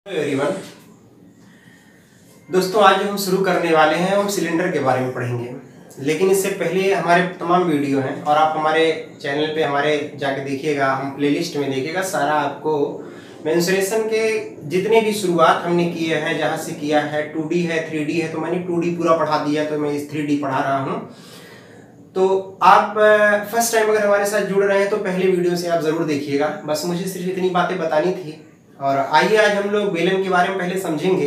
Everyone, दोस्तों आज हम शुरू करने वाले हैं, हम सिलेंडर के बारे में पढ़ेंगे। लेकिन इससे पहले हमारे तमाम वीडियो हैं और आप हमारे चैनल पे हमारे जाके देखिएगा, हम प्लेलिस्ट में देखिएगा, सारा आपको मेंस्ट्रुएशन के जितने भी शुरुआत हमने किए हैं, जहाँ से किया है 2D है 3D है, तो मैंने 2D पूरा पढ़ा दिया, तो मैं इस 3D पढ़ा रहा हूँ। तो आप फर्स्ट टाइम अगर हमारे साथ जुड़ रहे हैं तो पहले वीडियो से आप ज़रूर देखिएगा। बस मुझे सिर्फ इतनी बातें बतानी थी। और आइए आज हम लोग बेलन के बारे में पहले समझेंगे।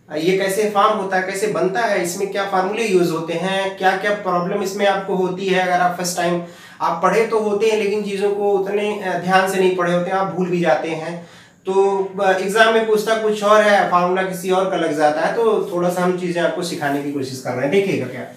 ये कैसे फॉर्म होता है, कैसे बनता है, इसमें क्या फार्मूले यूज होते हैं, क्या क्या प्रॉब्लम इसमें आपको होती है। अगर आप फर्स्ट टाइम आप पढ़े तो होते हैं, लेकिन चीज़ों को उतने ध्यान से नहीं पढ़े होते हैं, आप भूल भी जाते हैं। तो एग्जाम में पूछता कुछ और है, फार्मूला किसी और का लग जाता है। तो थोड़ा सा हम चीज़ें आपको सिखाने की कोशिश कर रहे हैं। देखिएगा क्या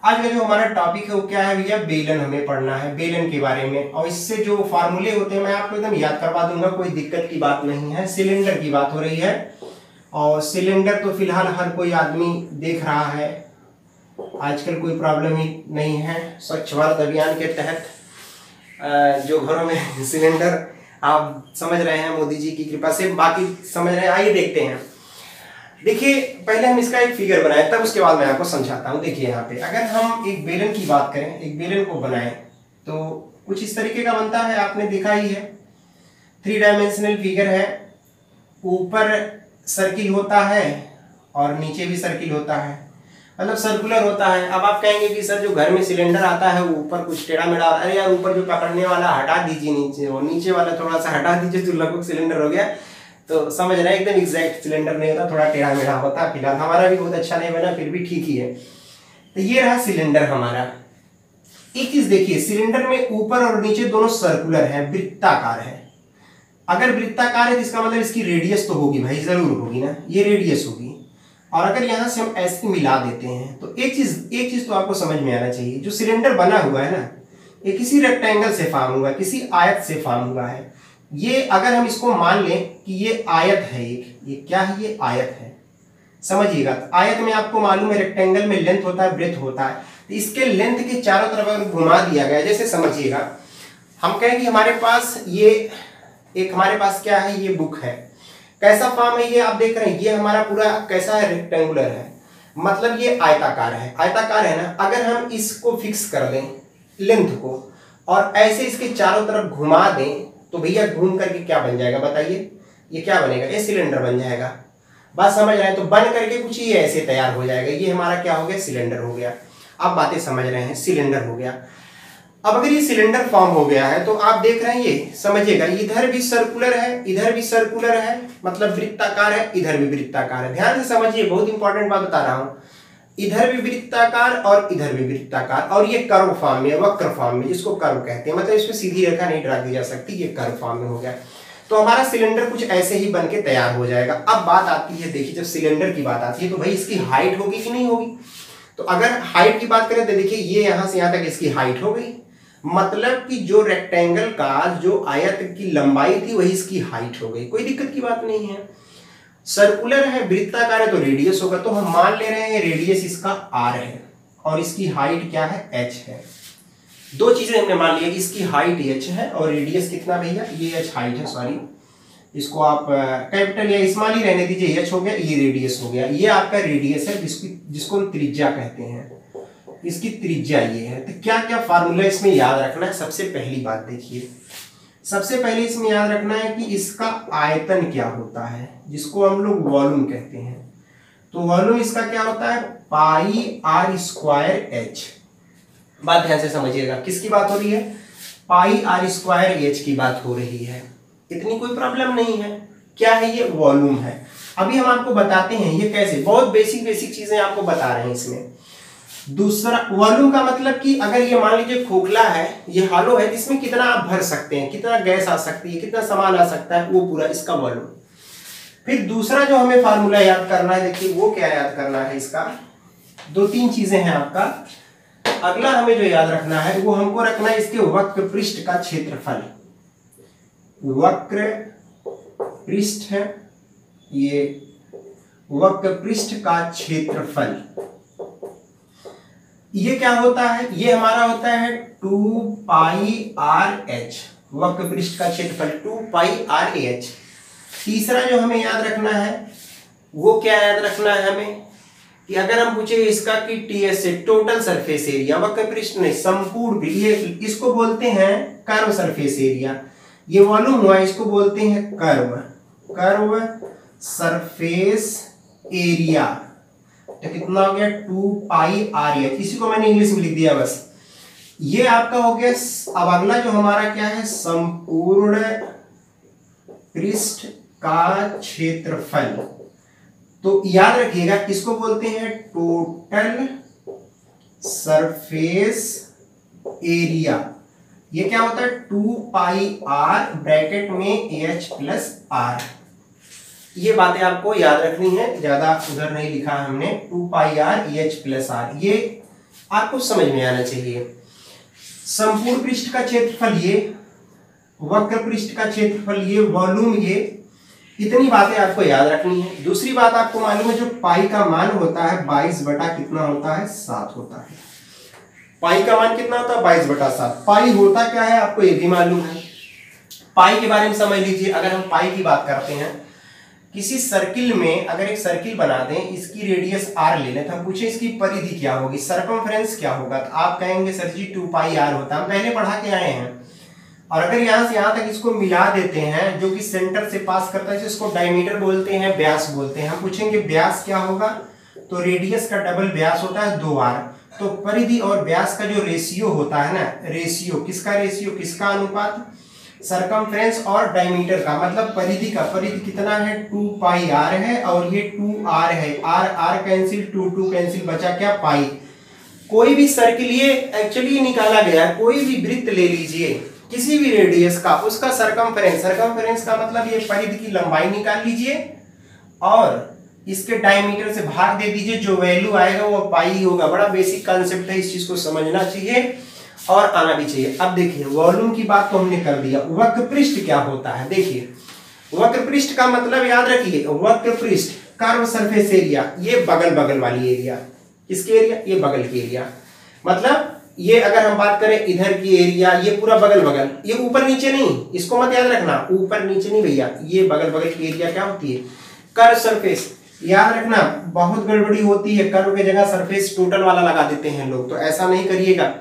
आज का जो हमारा टॉपिक है वो क्या है भैया, बेलन हमें पढ़ना है, बेलन के बारे में। और इससे जो फार्मूले होते हैं मैं आपको एकदम याद करवा दूंगा, कोई दिक्कत की बात नहीं है। सिलेंडर की बात हो रही है और सिलेंडर तो फिलहाल हर कोई आदमी देख रहा है, आजकल कोई प्रॉब्लम ही नहीं है। स्वच्छ भारत अभियान के तहत जो घरों में सिलेंडर आप समझ रहे हैं मोदी जी की कृपा से, बाकी समझ रहे हैं। आइए देखते हैं। देखिए पहले हम इसका एक फिगर बनाएं, तब उसके बाद मैं आपको समझाता हूँ। देखिए यहाँ पे अगर हम एक बेलन की बात करें, एक बेलन को बनाएं तो कुछ इस तरीके का बनता है, आपने देखा ही है। 3 डायमेंशनल फिगर है, ऊपर सर्किल होता है और नीचे भी सर्किल होता है, मतलब सर्कुलर होता है। अब आप कहेंगे कि सर जो घर में सिलेंडर आता है वो ऊपर कुछ टेढ़ा मेढ़ा, अरे यार ऊपर जो पकड़ने वाला हटा दीजिए, नीचे और नीचे वाला थोड़ा सा हटा दीजिए तो लगभग सिलेंडर हो गया। तो समझ रहे हैं, एकदम एग्जैक्ट सिलेंडर नहीं होता, थोड़ा टेढ़ा मेढ़ा होता है। फिलहाल हमारा भी बहुत अच्छा नहीं बना, फिर भी ठीक ही है। तो ये रहा सिलेंडर हमारा। एक चीज देखिए, सिलेंडर में ऊपर और नीचे दोनों सर्कुलर है, वृत्ताकार है। अगर वृत्ताकार है तो इसका मतलब इसकी रेडियस तो होगी भाई, जरूर होगी ना, ये रेडियस होगी। और अगर यहां से हम ऐसे मिला देते हैं तो एक चीज तो आपको समझ में आना चाहिए, जो सिलेंडर बना हुआ है ना, ये किसी रेक्टेंगल से फॉर्म हुआ है, किसी आयत से फॉर्म हुआ है। ये अगर हम इसको मान लें कि ये आयत है, ये क्या है, ये आयत है, समझिएगा। आयत में आपको मालूम है रेक्टेंगल में लेंथ होता है, ब्रेथ होता है। तो इसके लेंथ के चारों तरफ अगर घुमा दिया गया, जैसे समझिएगा हम कहें कि हमारे पास ये एक, हमारे पास क्या है, ये बुक है। कैसा फॉर्म है ये आप देख रहे हैं, ये हमारा पूरा कैसा है, रेक्टेंगुलर है, मतलब ये आयताकार है। आयताकार है ना, अगर हम इसको फिक्स कर दें लेंथ को और ऐसे इसके चारों तरफ घुमा दें तो भैया घूम करके क्या बन जाएगा बताइए, ये क्या बनेगा, ये सिलेंडर बन जाएगा। बात समझ रहे हैं, तो बन करके कुछ ये ऐसे तैयार हो जाएगा। ये हमारा क्या हो गया, सिलेंडर हो गया। आप बातें समझ रहे हैं, सिलेंडर हो गया। अब अगर ये सिलेंडर फॉर्म हो गया है तो आप देख रहे हैं, ये समझिएगा, इधर भी सर्कुलर है, इधर भी सर्कुलर है, मतलब वृत्ताकार है, इधर भी वृत्ताकार है। ध्यान से समझिए, बहुत इंपॉर्टेंट बात बता रहा हूं। इधर भी वृत्ताकार और इधर भी वृत्ताकार, और ये कर्व फॉर्म में, वक्र फॉर्म में, जिसको कर्व कहते हैं, मतलब इसमें सीधी रेखा नहीं ड्रा की जा सकती, ये कर्व फॉर्म में हो गया। तो हमारा सिलेंडर कुछ ऐसे ही बन के तैयार हो जाएगा। अब बात आती है, देखिए जब सिलेंडर की बात आती है तो भाई इसकी हाइट होगी कि नहीं होगी। तो अगर हाइट की बात करें तो देखिए ये यहां से यहां तक इसकी हाइट हो गई, मतलब कि जो रेक्टेंगल का जो आयत की लंबाई थी वही इसकी हाइट हो गई। कोई दिक्कत की बात नहीं है। सर्कुलर है, वृत्ताकार है, तो रेडियस होगा। तो हम मान ले रहे हैं रेडियस इसका r है और इसकी हाइट क्या है, h है। दो चीजें हमने मान लिया कि इसकी हाइट h है और रेडियस कितना भैया, ये h हाइट है, सॉरी इसको आप कैपिटल या स्मॉल ही रहने दीजिए, h हो गया, ये रेडियस हो गया। ये आपका रेडियस है, जिसको हम त्रिज्या कहते हैं, इसकी त्रिज्या ये है। तो क्या क्या फार्मूला इसमें याद रखना है, सबसे पहली बात देखिए, सबसे पहले इसमें याद रखना है कि इसका आयतन क्या होता है, जिसको हम लोग वॉल्यूम कहते हैं। तो वॉल्यूम इसका क्या होता है, पाई आर स्क्वायर एच। बात ध्यान से समझिएगा, किसकी बात हो रही है, पाई आर स्क्वायर एच की बात हो रही है। इतनी कोई प्रॉब्लम नहीं है। क्या है, ये वॉल्यूम है। अभी हम आपको बताते हैं ये कैसे, बहुत बेसिक चीजें आपको बता रहे हैं इसमें। दूसरा, वॉल्यूम का मतलब कि अगर ये मान लीजिए खोखला है, ये हॉलो है, इसमें कितना आप भर सकते हैं, कितना गैस आ सकती है, कितना सामान आ सकता है, वो पूरा इसका वॉल्यूम। फिर दूसरा जो हमें फार्मूला याद करना है, देखिए वो क्या याद करना है, इसका 2-3 चीजें हैं आपका। अगला हमें जो याद रखना है वो हमको रखना है इसके वक्र पृष्ठ का क्षेत्रफल। वक्र पृष्ठ है, ये वक्र पृष्ठ का क्षेत्रफल, ये क्या होता है, ये हमारा होता है 2 पाई आर एच। वक्र पृष्ठ का क्षेत्रफल 2 पाई आर एच। तीसरा जो हमें याद रखना है वो क्या याद रखना है हमें कि अगर हम पूछे इसका कि टीएस से टोटल सरफेस एरिया, वक्र पृष्ठ नहीं संपूर्ण, ये इसको बोलते हैं कर्व सरफेस एरिया। ये वॉल्यूम हुआ, इसको बोलते हैं कर्व सरफेस एरिया। तो कितना हो गया 2 पाई आर एच, इसी को मैंने इंग्लिश में लिख दिया बस। ये आपका हो गया। अब अगला जो हमारा क्या है, संपूर्ण पृष्ठ का क्षेत्रफल। तो याद रखिएगा किसको बोलते हैं, टोटल सरफेस एरिया। ये क्या होता है 2 पाई आर ब्रैकेट में एच प्लस आर। ये बातें आपको याद रखनी है, ज्यादा उधर नहीं लिखा है हमने। 2 पाई आर एच प्लस आर, ये आपको समझ में आना चाहिए। संपूर्ण पृष्ठ का क्षेत्रफल ये, वक्र पृष्ठ का क्षेत्रफल ये, वॉल्यूम ये, इतनी बातें आपको याद रखनी है। दूसरी बात आपको मालूम है जो पाई का मान होता है 22 बटा कितना होता है 7 होता है। पाई का मान कितना होता है 22 बटा 7। पाई होता क्या है आपको ये भी मालूम है। पाई के बारे में समझ लीजिए। अगर हम पाई की बात करते हैं, किसी सर्किल में अगर एक सर्किल बना दें, इसकी रेडियस आर ले लें, तो हम पूछे इसकी परिधि क्या होगी, सरकमफ्रेंस क्या होगा, तो आप कहेंगे सर जी 2 पाई आर होता है, हम पहले पढ़ा के आए हैं। और अगर यहां से यहां तक इसको मिला देते हैं, जो कि सेंटर से पास करता है, इसको डायमीटर बोलते हैं, व्यास बोलते हैं। हम पूछेंगे व्यास क्या होगा, तो रेडियस का डबल व्यास होता है 2r। तो परिधि और व्यास का जो रेशियो होता है ना, रेशियो किसका, रेशियो किसका अनुपात, सरकमफ्रेंस और डायमीटर का, मतलब परिधि का। परिधि कितना है 2 पाई आर है और ये 2r है। r कैंसिल, 2 कैंसिल, बचा क्या पाई। कोई भी सर्किल, ये एक्चुअली निकाला गया है, कोई भी वृत्त ले लीजिए किसी भी रेडियस का, उसका सरकमफ्रेंस का मतलब ये परिधि की लंबाई निकाल लीजिए और इसके डायमीटर से भाग दे दीजिए, जो वैल्यू आएगा वो पाई होगा। बड़ा बेसिक कॉन्सेप्ट है, इस चीज को समझना चाहिए और आना भी चाहिए। अब देखिए वॉल्यूम की बात तो हमने कर दिया। वक्र पृष्ठ क्या होता है, देखिए वक्र पृष्ठ का मतलब याद रखिए, वक्र पृष्ठ कर्व सरफेस एरिया, ये बगल बगल वाली एरिया, इसके एरिया, ये बगल की एरिया, मतलब ये अगर हम बात करें इधर की एरिया, ये पूरा बगल बगल, ये ऊपर नीचे नहीं, इसको मत याद रखना, ऊपर नीचे नहीं भैया, ये बगल बगल की एरिया क्या होती है, कर्व सरफेस। याद रखना बहुत गड़बड़ी होती है, कर्व की जगह सरफेस टोटल वाला लगा देते हैं लोग, तो ऐसा नहीं करिएगा।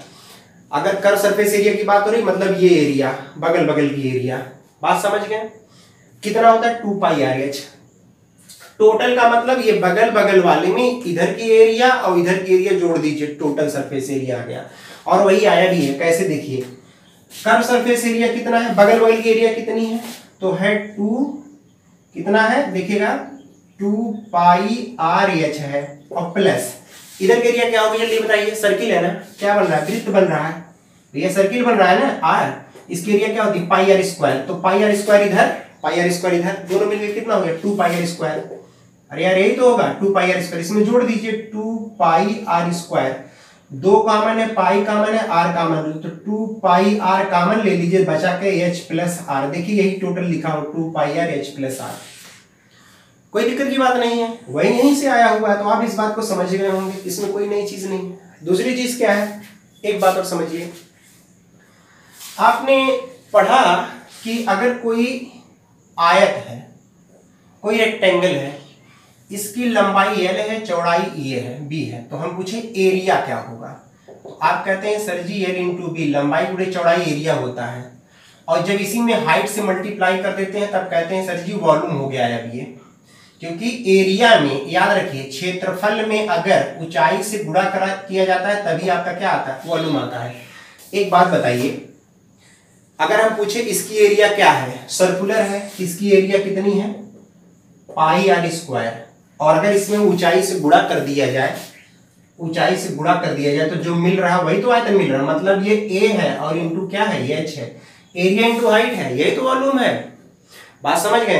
अगर कर्व सरफेस एरिया की बात हो रही, मतलब ये एरिया बगल बगल की एरिया, बात समझ गए। कितना होता है 2 पाई आर एच। टोटल का मतलब ये बगल बगल वाले में इधर की एरिया और इधर की एरिया जोड़ दीजिए, टोटल सरफेस एरिया आ गया। और वही आया भी है, कैसे देखिए, कर्व सरफेस एरिया कितना है, बगल बगल की एरिया कितनी है, तो है 2, कितना है देखिएगा 2 पाई आर एच है, और प्लस इधर का एरिया क्या होगा जल्दी बताइए, सर्किल है ना, क्या बन रहा है, वृत्त बन रहा है, ये सर्किल बन रहा है ना आर, इसकी एरिया क्या होती है पाई आर स्क्वायर। तो पाई आर स्क्वायर इधर, पाई आर स्क्वायर इधर, दोनों मिलकर कितना हो गया 2 पाई आर स्क्वायर। अरे यार यही तो होगा 2 पाई आर स्क्वायर, इसमें जोड़ दीजिए 2 पाई आर स्क्वायर, 2 कॉमन है, पाई कॉमन है, आर कॉमन, तो 2 पाई आर कॉमन ले लीजिए, बचा के एच प्लस आर। देखिए यही टोटल लिखा हो 2 पाई आर एच प्लस आर, कोई दिक्कत की बात नहीं है, वही यहीं से आया हुआ है, तो आप इस बात को समझ गए होंगे, इसमें कोई नई चीज नहीं है। दूसरी चीज क्या है, एक बात और समझिए, आपने पढ़ा कि अगर कोई आयत है, कोई रेक्टेंगल है, इसकी लंबाई L है, चौड़ाई A है, B है, तो हम पूछे एरिया क्या होगा, तो आप कहते हैं सर जी L इंटू बी, लंबाई गुणे चौड़ाई एरिया होता है। और जब इसी में हाइट से मल्टीप्लाई कर देते हैं तब कहते हैं सर जी वॉल्यूम हो गया है अब ये, क्योंकि एरिया में याद रखिए क्षेत्रफल में अगर ऊंचाई से गुणा किया जाता है तभी आपका क्या आता है, वॉल्यूम आता है। एक बात बताइए, अगर हम पूछे इसकी एरिया क्या है, सर्कुलर है, इसकी एरिया कितनी है पाई आर स्क्वायर, और अगर इसमें ऊंचाई से गुणा कर दिया जाए, ऊंचाई से गुणा कर दिया जाए तो जो मिल रहा है वही तो आयतन मिल रहा है, मतलब ये a है और इंटू क्या है h है, एरिया इंटू हाइट है, यही तो वॉल्यूम है। बात समझ गए।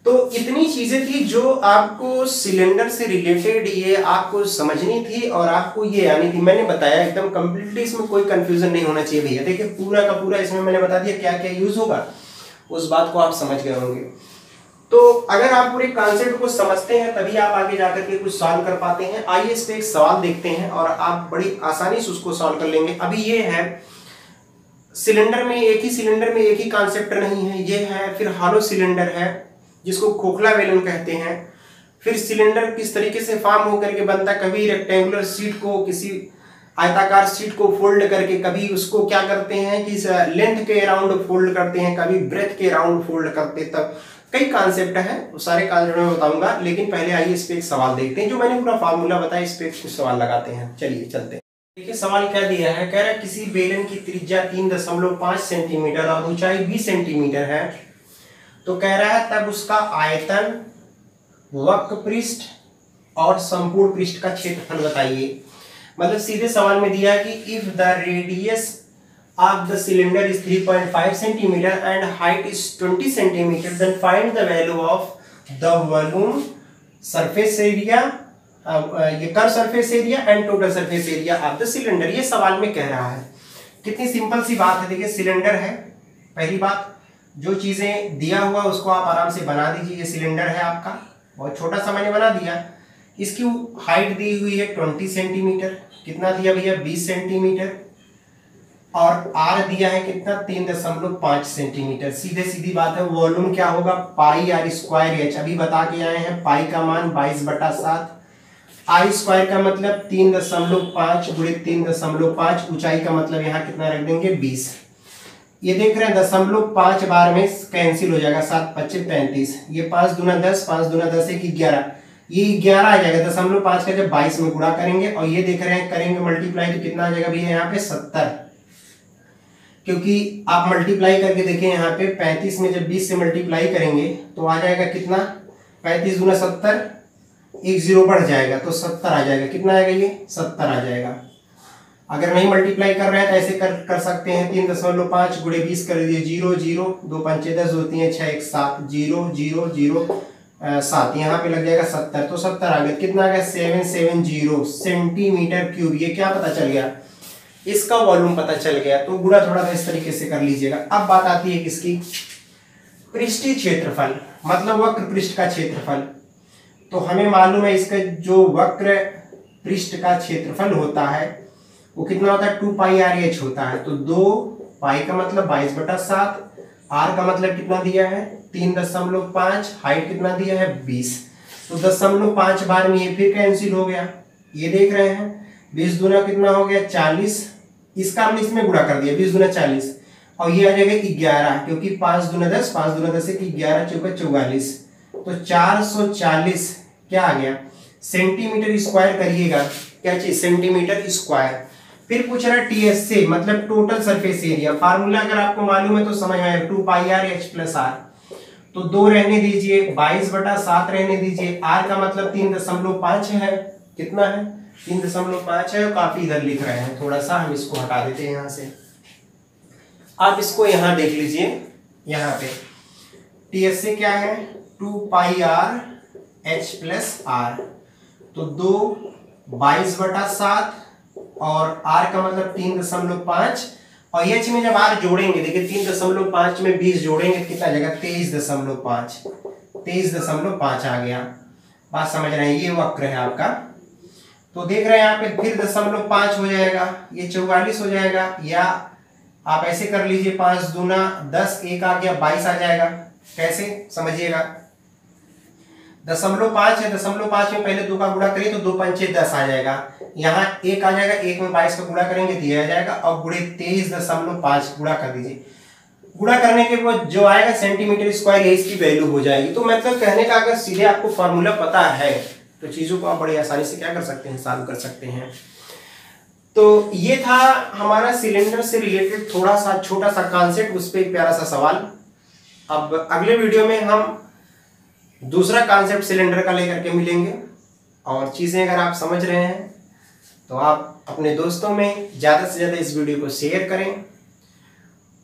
तो इतनी चीजें थी जो आपको सिलेंडर से रिलेटेड ये आपको समझनी थी और आपको ये आनी थी। मैंने बताया एकदम कंप्लीटली, इसमें कोई कंफ्यूजन नहीं होना चाहिए भैया। देखिए पूरा का पूरा इसमें मैंने बता दिया क्या क्या यूज होगा, उस बात को आप समझ गए होंगे। तो अगर आप पूरे कॉन्सेप्ट को समझते हैं तभी आप आगे जाकर के कुछ सॉल्व कर पाते हैं। आइए इस पे एक सवाल देखते हैं और आप बड़ी आसानी से उसको सॉल्व कर लेंगे। अभी ये है सिलेंडर में, एक ही सिलेंडर में एक ही कॉन्सेप्ट नहीं है, ये है फिर हॉलो सिलेंडर है, जिसको खोखला बेलन कहते हैं। फिर सिलेंडर किस तरीके से फॉर्म होकर के बनता है, कभी रेक्टेंगुलर शीट को, किसी आयताकार शीट को फोल्ड करके, कभी उसको क्या करते हैं कि लेंथ के अराउंड फोल्ड करते हैं, कभी ब्रेथ के अराउंड फोल्ड करते हैं। तब कई कॉन्सेप्ट है, वो सारे कॉन्सेप्ट मैं बताऊंगा, लेकिन पहले आइए इस पे एक सवाल देखते हैं। जो मैंने पूरा फार्मूला बताया इस पे कुछ सवाल लगाते हैं। चलिए चलते हैं। देखिए सवाल क्या दिया है, कह रहा है किसी बेलन की त्रिज्या 3.5 सेंटीमीटर और ऊंचाई 20 सेंटीमीटर है, तो कह रहा है तब उसका आयतन, वक्र पृष्ठ और संपूर्ण पृष्ठ का क्षेत्रफल बताइए। मतलब सीधे सवाल में दिया है कि if the radius of the cylinder is 3.5 centimetre and height is 20 centimetre, then find the value of the volume, surface area, ये curve surface area and total surface area of the cylinder. ये सवाल में कह रहा है। कितनी simple सी बात है। देखिए सिलेंडर है, पहली बात जो चीजें दिया हुआ उसको आप आराम से बना दीजिए। ये सिलेंडर है आपका, बहुत छोटा सा मैंने बना दिया। इसकी हाइट दी हुई है 20 सेंटीमीटर, कितना दिया भैया 20 सेंटीमीटर, और आर दिया है कितना 3.5 सेंटीमीटर। सीधे सीधी बात है, वॉल्यूम क्या होगा पाई आर स्क्वायर एच। अभी बता के आए हैं पाई का मान 22/7, आई स्क्वायर का मतलब 3.5 गुणे 3.5, ऊंचाई का मतलब यहाँ कितना रख देंगे 20। ये देख रहे हैं 0.5 बार में कैंसिल हो जाएगा, 7 25 35, ये 5 दूना 10, 5 दूना 10 1 11, ये 11 आ जाएगा। 0.5 का जब 22 में गुणा करेंगे और ये देख रहे हैं करेंगे मल्टीप्लाई तो कितना आ जाएगा भैया यहाँ पे 70, क्योंकि आप मल्टीप्लाई करके देखें यहाँ पे 35 में जब 20 से मल्टीप्लाई करेंगे तो आ जाएगा कितना 35 दूना 70, एक जीरो बढ़ जाएगा तो 70 आ जाएगा। कितना आएगा ये 70 आ जाएगा। अगर नहीं मल्टीप्लाई कर रहे हैं तो ऐसे कर सकते हैं 3.5 गुणे 20 कर दीजिए 0 0 2 5 10 2 3 6 1 7 0 0 0 7, यहाँ पे लग जाएगा 70, तो 70 आ गया। कितना आ गया 770 सेंटीमीटर क्यूब। ये क्या पता चल गया, इसका वॉल्यूम पता चल गया। तो गुणा थोड़ा सा इस तरीके से कर लीजिएगा। अब बात आती है किसकी, पृष्ठीय क्षेत्रफल, मतलब वक्र पृष्ठ का क्षेत्रफल। तो हमें मालूम है इसका जो वक्र पृष्ठ का क्षेत्रफल होता है वो कितना होता है 2 पाई आर एच होता है। तो 2 पाई का मतलब 22/7, आर का मतलब कितना दिया है 3.5, हाइट कितना दिया है 20, तो 0.5 बार में ये फिर कैंसिल हो गया। ये देख रहे हैं 20 दूना कितना हो गया 40, इसका हमने इसमें गुणा कर दिया 20 दूना 40, और ये आ जाएगा 11, क्योंकि 5 दूना 10, 5 दूना 10 एक 11 चौका 44, तो 440 क्या आ गया सेंटीमीटर स्क्वायर करिएगा, क्या चीज सेंटीमीटर स्क्वायर। फिर पूछ रहा है टीएस से, मतलब टोटल सरफेस एरिया। फार्मूला अगर आपको मालूम है तो समझ आएगा 2 पाई आर एच प्लस आर, तो 2 रहने दीजिए 22/7 रहने दीजिए, आर का मतलब 3.5 है, कितना है 3.5 है, काफी इधर लिख रहे हैं, थोड़ा सा हम इसको हटा देते हैं यहाँ से। आप इसको यहाँ देख लीजिए, यहाँ पे टीएस से क्या है 2 पाई आर एच प्लस आर, तो 2 22/7 और r का मतलब 3.5, और एच में जब r जोड़ेंगे देखिए 3.5 में 20 जोड़ेंगे कितना आ जाएगा 23.5 आ गया। बात समझ रहे हैं, ये वक्र है आपका। तो देख रहे हैं यहाँ पे फिर 0.5 हो जाएगा, ये 44 हो जाएगा, या आप ऐसे कर लीजिए 5 दूना 10, 1 आ गया 22 आ जाएगा। कैसे समझिएगा 0.5 है, 0.5 में पहले 2 का गुणा करिए तो 2 पंचे 10 आ जाएगा, यहाँ 1 आ जाएगा, 1 में 22 का गुणा करेंगे तो ये आ जाएगा, और गुणे 23.5 गुणा कर दीजिए। गुणा करने के बाद जो आएगा सेंटीमीटर स्क्वायर, ये इसकी वैल्यू हो जाएगी। तो मतलब कहने का अगर सीधे आपको फॉर्मूला पता है तो चीजों को आप बड़ी आसानी से क्या कर सकते हैं, सॉल्व कर सकते हैं। तो ये था हमारा सिलेंडर से रिलेटेड थोड़ा सा छोटा सा कॉन्सेप्ट, उस पर एक प्यारा सा सवाल। अब अगले वीडियो में हम दूसरा कॉन्सेप्ट सिलेंडर का लेकर के मिलेंगे, और चीजें अगर आप समझ रहे हैं तो आप अपने दोस्तों में ज़्यादा से ज़्यादा इस वीडियो को शेयर करें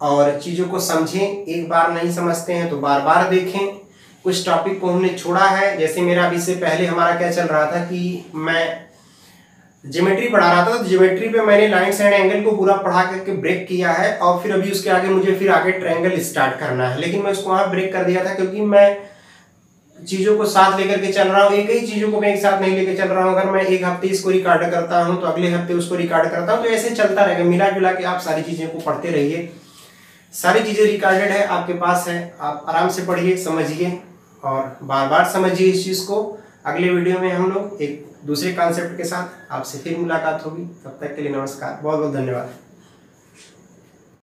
और चीज़ों को समझें। एक बार नहीं समझते हैं तो बार बार देखें। कुछ टॉपिक को हमने छोड़ा है, जैसे मेरा अभी से पहले हमारा क्या चल रहा था कि मैं ज्योमेट्री पढ़ा रहा था, तो ज्योमेट्री पे मैंने लाइन्स एंड एंगल को पूरा पढ़ा करके ब्रेक किया है, और फिर अभी उसके आगे मुझे फिर आगे ट्रायंगल स्टार्ट करना है, लेकिन मैं उसको वहाँ ब्रेक कर दिया था क्योंकि मैं चीज़ों को साथ लेकर के चल रहा हूँ। एक ही चीज़ों को मैं एक साथ नहीं लेकर चल रहा हूँ। अगर मैं एक हफ्ते इसको रिकॉर्ड करता हूँ तो अगले हफ्ते उसको रिकॉर्ड करता हूँ, तो ऐसे चलता रहेगा। मिला जुला के आप सारी चीज़ें को पढ़ते रहिए। सारी चीज़ें रिकॉर्डेड है, आपके पास है, आप आराम से पढ़िए, समझिए और बार बार समझिए इस चीज़ को। अगले वीडियो में हम लोग एक दूसरे कॉन्सेप्ट के साथ आपसे फिर मुलाकात होगी। तब तक के लिए नमस्कार, बहुत बहुत धन्यवाद।